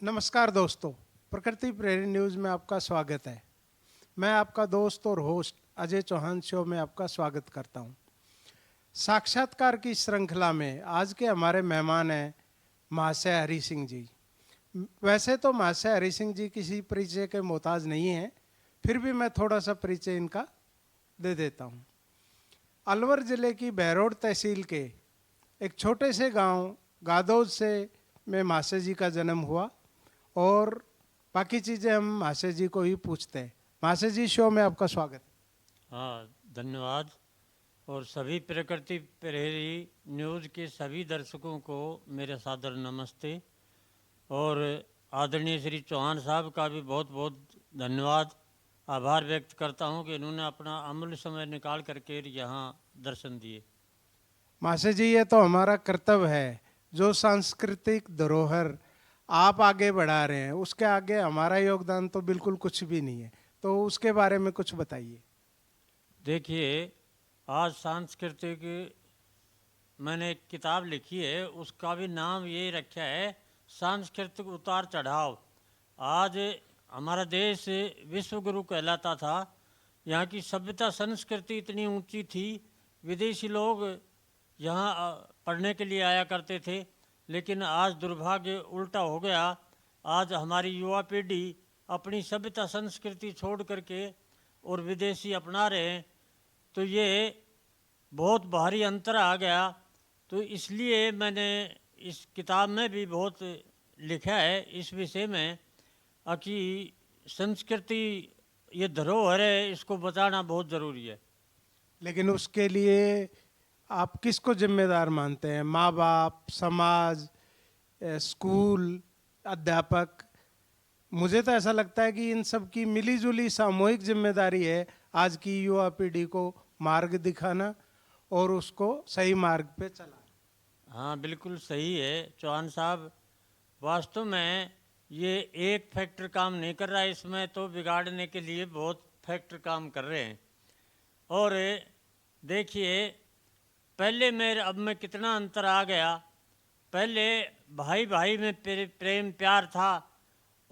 नमस्कार दोस्तों, प्रकृति प्रेरी न्यूज़ में आपका स्वागत है। मैं आपका दोस्त और होस्ट अजय चौहान शो में आपका स्वागत करता हूं। साक्षात्कार की श्रृंखला में आज के हमारे मेहमान हैं महाशय हरि सिंह जी। वैसे तो महाशय हरि सिंह जी किसी परिचय के मोहताज नहीं हैं, फिर भी मैं थोड़ा सा परिचय इनका दे देता हूं। अलवर जिले की बहरोड तहसील के एक छोटे से गांव गादौद से में महाशय जी का जन्म हुआ और बाकी चीज़ें हम महाशय जी को ही पूछते हैं। महाशय जी, शो में आपका स्वागत है। हाँ, धन्यवाद। और सभी प्रकृति प्रहरी न्यूज़ के सभी दर्शकों को मेरे सादर नमस्ते। और आदरणीय श्री चौहान साहब का भी बहुत बहुत धन्यवाद, आभार व्यक्त करता हूँ कि इन्होंने अपना अमूल्य समय निकाल करके यहाँ दर्शन दिए। महाशय जी, ये तो हमारा कर्तव्य है। जो सांस्कृतिक धरोहर आप आगे बढ़ा रहे हैं उसके आगे हमारा योगदान तो बिल्कुल कुछ भी नहीं है, तो उसके बारे में कुछ बताइए। देखिए, आज सांस्कृतिक मैंने एक किताब लिखी है, उसका भी नाम ये रखा है सांस्कृतिक उतार चढ़ाव। आज हमारा देश विश्व गुरु कहलाता था, यहाँ की सभ्यता संस्कृति इतनी ऊंची थी, विदेशी लोग यहाँ पढ़ने के लिए आया करते थे। लेकिन आज दुर्भाग्य उल्टा हो गया। आज हमारी युवा पीढ़ी अपनी सभ्यता संस्कृति छोड़ करके और विदेशी अपना रहे हैं, तो ये बहुत भारी अंतर आ गया। तो इसलिए मैंने इस किताब में भी बहुत लिखा है इस विषय में कि संस्कृति ये धरोहर है, इसको बचाना बहुत ज़रूरी है। लेकिन उसके लिए आप किसको जिम्मेदार मानते हैं? माँ बाप, समाज, स्कूल, अध्यापक? मुझे तो ऐसा लगता है कि इन सब की मिलीजुली सामूहिक जिम्मेदारी है आज की युवा पीढ़ी को मार्ग दिखाना और उसको सही मार्ग पे चलाना। हाँ, बिल्कुल सही है चौहान साहब। वास्तव में ये एक फैक्टर काम नहीं कर रहा है, इसमें तो बिगाड़ने के लिए बहुत फैक्टर काम कर रहे हैं। और देखिए, पहले में अब में कितना अंतर आ गया। पहले भाई भाई में प्रेम प्यार था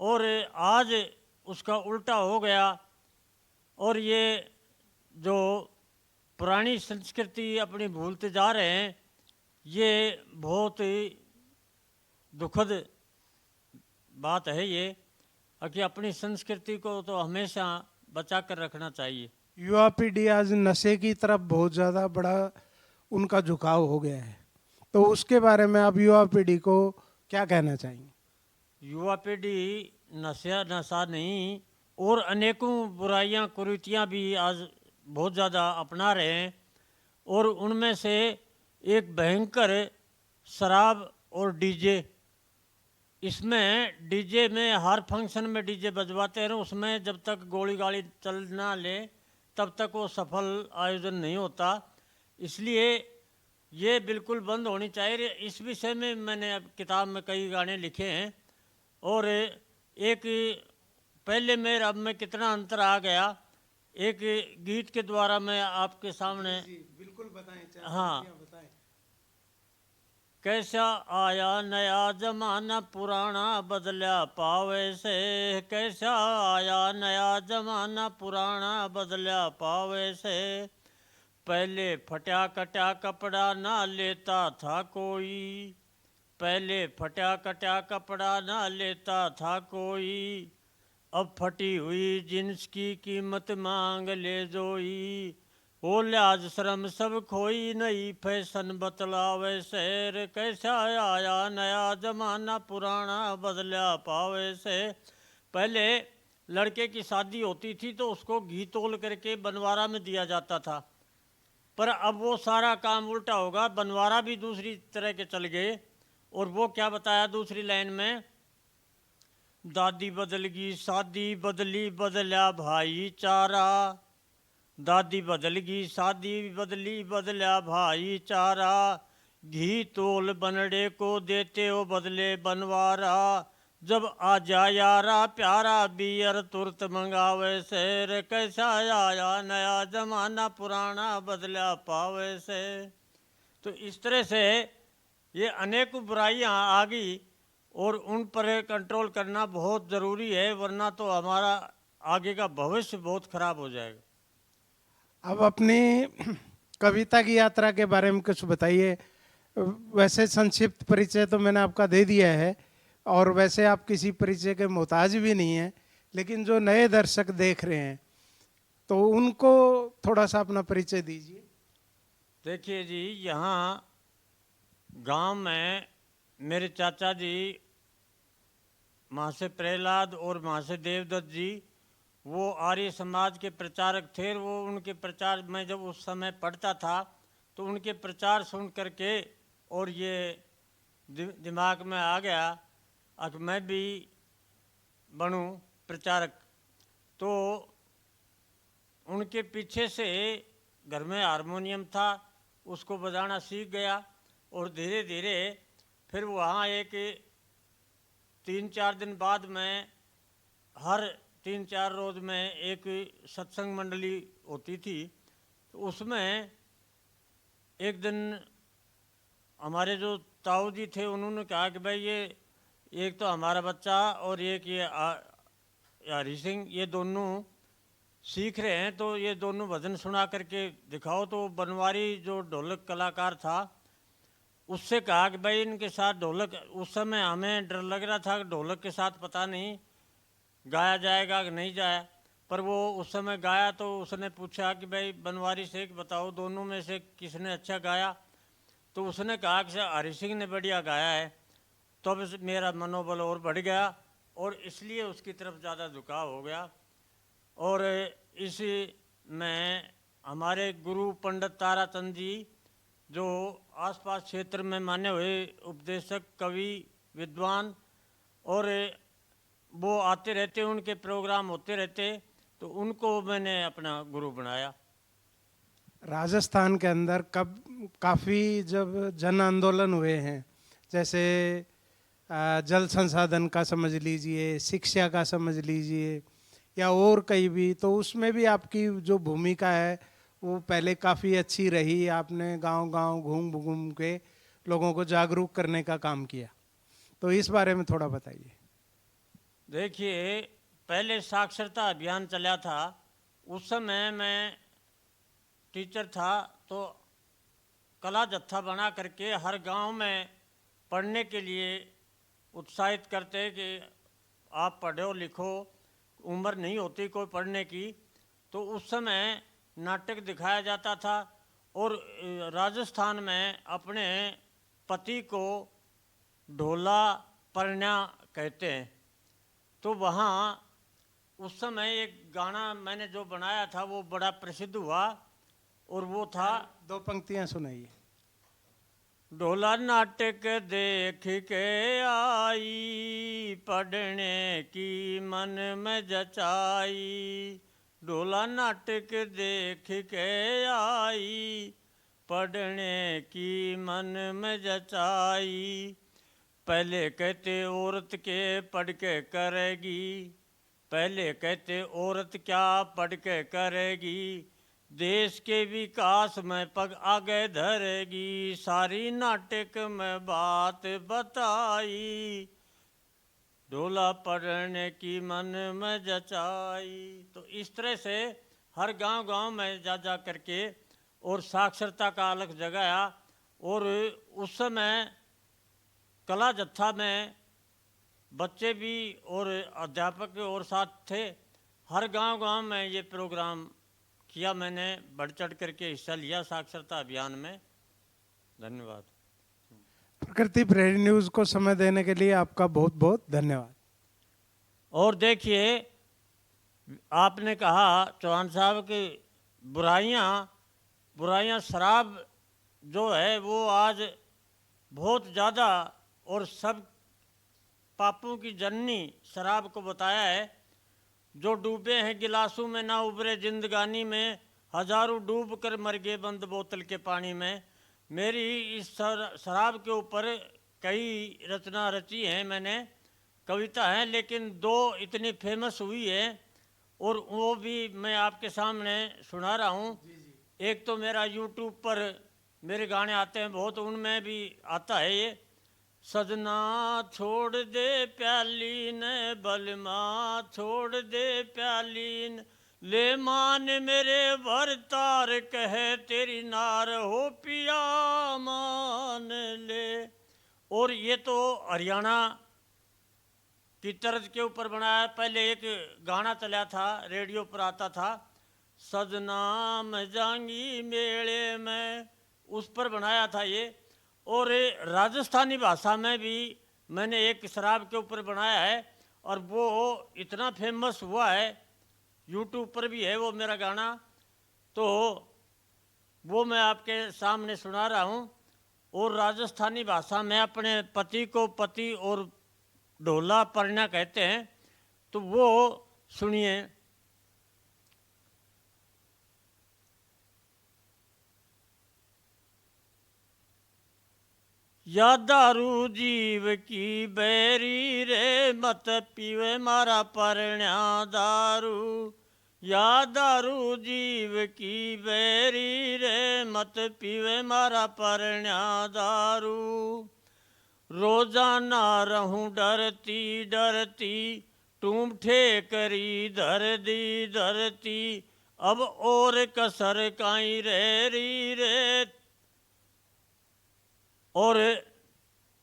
और आज उसका उल्टा हो गया। और ये जो पुरानी संस्कृति अपनी भूलते जा रहे हैं, ये बहुत ही दुखद बात है ये, कि अपनी संस्कृति को तो हमेशा बचा कर रखना चाहिए। युवा पीढ़ी आज नशे की तरफ बहुत ज़्यादा बड़ा उनका झुकाव हो गया है, तो उसके बारे में आप युवा पीढ़ी को क्या कहना चाहेंगे? युवा पीढ़ी नशा नहीं और अनेकों बुराइयां कुरीतियां भी आज बहुत ज़्यादा अपना रहे हैं। और उनमें से एक भयंकर शराब और डीजे। इसमें डीजे में हर फंक्शन में डीजे बजवाते हैं, उसमें जब तक गोली गाड़ी चल ना ले तब तक वो सफल आयोजन नहीं होता। इसलिए ये बिल्कुल बंद होनी चाहिए। इस विषय में मैंने अब किताब में कई गाने लिखे हैं। और एक पहले में अब में कितना अंतर आ गया, एक गीत के द्वारा मैं आपके सामने बिल्कुल बताएं। हाँ, बताएं। कैसा आया नया जमाना पुराना बदला पावे से। कैसा आया नया जमाना पुराना बदला पावे से। पहले फटा कटा कपड़ा ना लेता था कोई। पहले फटा कटा कपड़ा ना लेता था कोई। अब फटी हुई जींस की कीमत मांग ले जोई। ओ लाज शर्म सब खोई नई फैशन बतलावे शहर। कैसा आया नया जमाना पुराना बदला पावे से। पहले लड़के की शादी होती थी तो उसको घी तोल करके बनवारा में दिया जाता था, पर अब वो सारा काम उल्टा होगा। बनवारा भी दूसरी तरह के चल गए। और वो क्या बताया दूसरी लाइन में, दादी बदल गई शादी बदली बदला भाईचारा। दादी बदल गई शादी बदली बदला भाईचारा। घी तोल बनड़े को देते हो बदले बनवारा। जब आ जा यारा प्यारा बियर तुरत मंगावे शहर। कैसा आया नया जमाना पुराना बदला पावे से। तो इस तरह से ये अनेक बुराइयां आ गई। और उन पर कंट्रोल करना बहुत ज़रूरी है, वरना तो हमारा आगे का भविष्य बहुत खराब हो जाएगा। अब अपनी कविता की यात्रा के बारे में कुछ बताइए। वैसे संक्षिप्त परिचय तो मैंने आपका दे दिया है, और वैसे आप किसी परिचय के मोहताज भी नहीं हैं, लेकिन जो नए दर्शक देख रहे हैं तो उनको थोड़ा सा अपना परिचय दीजिए। देखिए जी, यहाँ गांव में मेरे चाचा जी महाशय प्रहलाद और महाशय देवदत्त जी, वो आर्य समाज के प्रचारक थे। वो उनके प्रचार में जब उस समय पढ़ता था तो उनके प्रचार सुन करके और ये दिमाग में आ गया कि मैं भी बनूं प्रचारक। तो उनके पीछे से घर में हारमोनियम था, उसको बजाना सीख गया। और धीरे धीरे फिर वहाँ एक 3-4 दिन बाद में हर 3-4 रोज में एक सत्संग मंडली होती थी। तो उसमें एक दिन हमारे जो ताऊ जी थे उन्होंने कहा कि भाई ये एक तो हमारा बच्चा और एक ये हरी सिंह, ये दोनों सीख रहे हैं, तो ये दोनों भजन सुना करके दिखाओ। तो बनवारी जो ढोलक कलाकार था उससे कहा कि भाई इनके साथ ढोलक, उस समय हमें डर लग रहा था कि ढोलक के साथ पता नहीं गाया जाएगा कि नहीं जाया, पर वो उस समय गाया। तो उसने पूछा कि भाई बनवारी से बताओ दोनों में से किसने अच्छा गाया। तो उसने कहा कि हरी सिंह ने बढ़िया गाया है। तो अब मेरा मनोबल और बढ़ गया और इसलिए उसकी तरफ ज़्यादा झुकाव हो गया। और इसी में हमारे गुरु पंडित ताराचंद जी, जो आसपास क्षेत्र में माने हुए उपदेशक, कवि, विद्वान, और वो आते रहते, उनके प्रोग्राम होते रहते, तो उनको मैंने अपना गुरु बनाया। राजस्थान के अंदर कब काफ़ी जब जन आंदोलन हुए हैं, जैसे जल संसाधन का समझ लीजिए, शिक्षा का समझ लीजिए, या और कई भी, तो उसमें भी आपकी जो भूमिका है वो पहले काफ़ी अच्छी रही। आपने गांव-गांव घूम घूम के लोगों को जागरूक करने का काम किया, तो इस बारे में थोड़ा बताइए। देखिए, पहले साक्षरता अभियान चला था, उस समय मैं टीचर था। तो कला जत्था बना करके हर गांव में पढ़ने के लिए उत्साहित करते कि आप पढ़ो लिखो, उम्र नहीं होती कोई पढ़ने की। तो उस समय नाटक दिखाया जाता था। और राजस्थान में अपने पति को ढोला परण्या कहते हैं। तो वहाँ उस समय एक गाना मैंने जो बनाया था वो बड़ा प्रसिद्ध हुआ, और वो था, दो पंक्तियां सुनाइए। ढोला नाटक देख के आई, पढ़ने की मन में जचाई। ढोला नाटक देख के आई, पढ़ने की मन में जचाई। पहले कहते औरत के पढ़ के करेगी, पहले कहते औरत क्या पढ़ के करेगी, देश के विकास में पग आगे धरेगी, सारी नाटक में बात बताई, ढोला पढ़ने की मन में जचाई। तो इस तरह से हर गांव गांव में जा जा करके और साक्षरता का अलग जगाया। और उस समय कला जत्था में बच्चे भी और अध्यापक और साथ थे। हर गांव गांव में ये प्रोग्राम किया, मैंने बढ़ चढ़ करके हिस्सा लिया साक्षरता अभियान में। धन्यवाद। प्रकृति प्रेरी न्यूज़ को समय देने के लिए आपका बहुत बहुत धन्यवाद। और देखिए, आपने कहा चौहान साहब कि बुराइयां शराब जो है वो आज बहुत ज़्यादा, और सब पापों की जननी शराब को बताया है। जो डूबे हैं गिलासों में ना उबरे जिंदगानी में, हजारों डूब कर मर गए बंद बोतल के पानी में। मेरी इस शराब के ऊपर कई रचना रची हैं मैंने, कविता हैं, लेकिन 2 इतनी फेमस हुई है और वो भी मैं आपके सामने सुना रहा हूँ। एक तो मेरा यूट्यूब पर मेरे गाने आते हैं बहुत, उनमें भी आता है ये। सजना छोड़ दे प्याली ने बलमा छोड़ दे प्याली ने ले मान मेरे भरतार कहे तेरी नार हो पिया मान ले। और ये तो हरियाणा की तर्ज के ऊपर बनाया। पहले एक गाना चला था, रेडियो पर आता था, सजना मैं जाऊंगी मेले में, उस पर बनाया था ये। और राजस्थानी भाषा में भी मैंने एक शराब के ऊपर बनाया है और वो इतना फेमस हुआ है, यूट्यूब पर भी है वो मेरा गाना। तो वो मैं आपके सामने सुना रहा हूँ। और राजस्थानी भाषा में अपने पति को पति और ढोला परना कहते हैं, तो वो सुनिए। या दारू जीव की बैरी रे मत पीवे मारा परण्या दारू। या दारू जीव की बैरी रे मत पीवे मारा परण्या दारू। रोजाना रहूं डरती डरती टूम ठेकरी धर दी धरती। अब और कसर काई रे री रे। और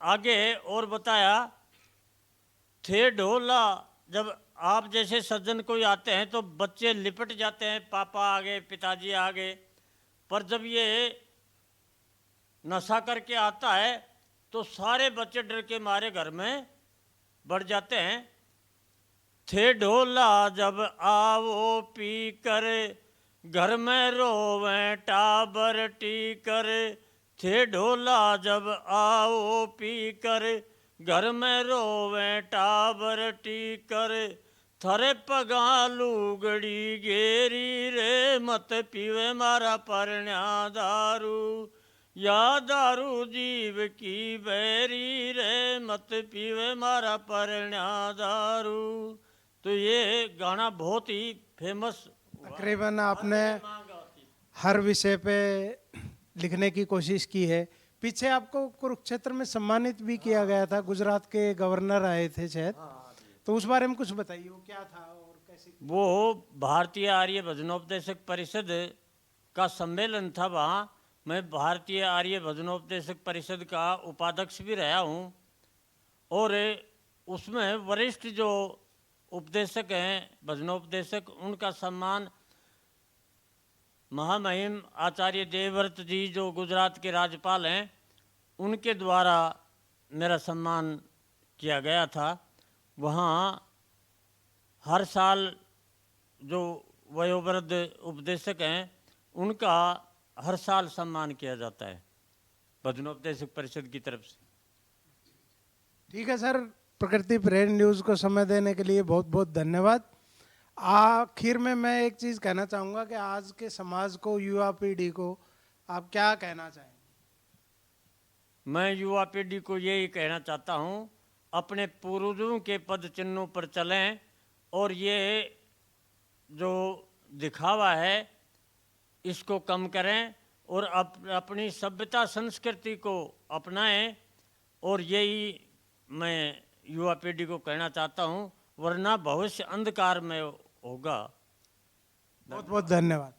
आगे और बताया, थे ढोला, जब आप जैसे सज्जन कोई आते हैं तो बच्चे लिपट जाते हैं, पापा आ गए पिताजी आ गए। पर जब ये नशा करके आता है तो सारे बच्चे डर के मारे घर में बढ़ जाते हैं। थे ढोला जब आओ पी कर घर में रोवें टाबर टी कर। थे ढोला जब आओ पी कर घर में रोवें टाबर टी कर। थरे पगा लूगड़ी गेरी रे मत पीवे मारा परण्या दारू। या दारू जीव की बैरी रे मत पीवे मारा परण्या दारू। तो ये गाना बहुत ही फेमस हुआ। तकरीबन आपने हर विषय पे लिखने की कोशिश की है। पीछे आपको कुरुक्षेत्र में सम्मानित भी किया गया था, गुजरात के गवर्नर आए थे शायद, तो उस बारे में कुछ बताइए, वो क्या था और कैसे? वो भारतीय आर्य भजनोपदेशक परिषद का सम्मेलन था, वहाँ मैं भारतीय आर्य भजनोपदेशक परिषद का उपाध्यक्ष भी रहा हूँ। और उसमें वरिष्ठ जो उपदेशक हैं भजनोपदेशक, उनका सम्मान महामहिम आचार्य देवव्रत जी जो गुजरात के राज्यपाल हैं, उनके द्वारा मेरा सम्मान किया गया था। वहाँ हर साल जो वयोवृद्ध उपदेशक हैं उनका हर साल सम्मान किया जाता है भजनोपदेशक परिषद की तरफ से। ठीक है सर, प्रकृति प्रेरण न्यूज़ को समय देने के लिए बहुत बहुत धन्यवाद। आखिर में मैं एक चीज़ कहना चाहूँगा कि आज के समाज को, युवा पीढ़ी को आप क्या कहना चाहेंगे? मैं युवा पीढ़ी को यही कहना चाहता हूँ, अपने पूर्वजों के पद चिन्हों पर चलें और ये जो दिखावा है इसको कम करें और अपनी सभ्यता संस्कृति को अपनाएं। और यही मैं युवा पीढ़ी को कहना चाहता हूँ, वरना भविष्य अंधकार में होगा। बहुत बहुत धन्यवाद।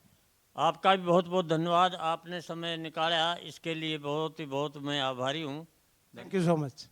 आपका भी बहुत बहुत धन्यवाद, आपने समय निकाला इसके लिए बहुत ही बहुत मैं आभारी हूँ। Thank you so much.